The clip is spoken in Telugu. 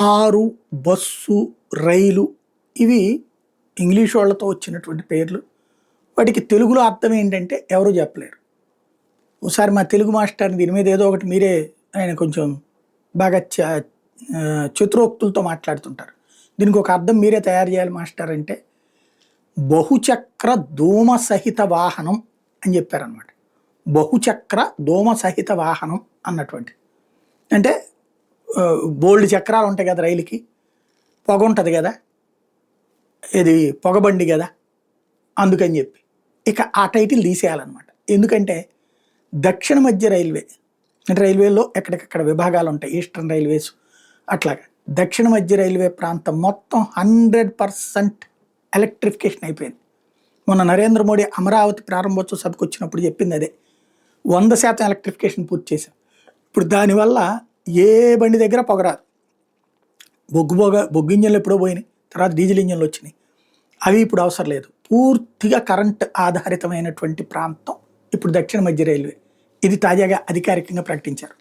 కారు, బస్సు, రైలు ఇవి ఇంగ్లీష్ వాళ్ళతో వచ్చినటువంటి పేర్లు. వాటికి తెలుగులో అర్థం ఏంటంటే ఎవరు చెప్పలేరు. ఒకసారి మా తెలుగు మాస్టర్ని దీని మీద ఏదో ఒకటి మీరే ఆయన కొంచెం బాగా చతురోక్తులతో మాట్లాడుతుంటారు. దీనికి ఒక అర్థం మీరే తయారు చేయాలి మాస్టర్ అంటే బహుచక్ర ధూమ సహిత వాహనం అని చెప్పారనమాట. బహుచక్ర ధూమ సహిత వాహనం అన్నటువంటి అంటే బోల్డ్ చక్రాలు ఉంటాయి కదా రైలుకి, పొగ ఉంటుంది కదా, ఇది పొగబండి కదా, అందుకని చెప్పి ఇక ఆ టైటిల్ తీసేయాలన్నమాట. ఎందుకంటే దక్షిణ మధ్య రైల్వే అంటే రైల్వేలో ఎక్కడికక్కడ విభాగాలు ఉంటాయి, ఈస్టర్న్ రైల్వేస్ అట్లాగా. దక్షిణ మధ్య రైల్వే ప్రాంతం మొత్తం 100% ఎలక్ట్రిఫికేషన్ అయిపోయింది. మొన్న నరేంద్ర మోడీ అమరావతి ప్రారంభోత్సవ సభకు వచ్చినప్పుడు చెప్పింది అదే, 100% ఎలక్ట్రిఫికేషన్ పూర్తి చేశాం. ఇప్పుడు దానివల్ల ఏ బండి దగ్గర పొగరాదు. బొగ్గు ఇంజన్లు ఎప్పుడో పోయినాయి, తర్వాత డీజిల్ ఇంజన్లు వచ్చినాయి, అవి ఇప్పుడు అవసరం లేదు. పూర్తిగా కరెంట్ ఆధారితమైనటువంటి ప్రాంతం ఇప్పుడు దక్షిణ మధ్య రైల్వే. ఇది తాజాగా అధికారికంగా ప్రకటించారు.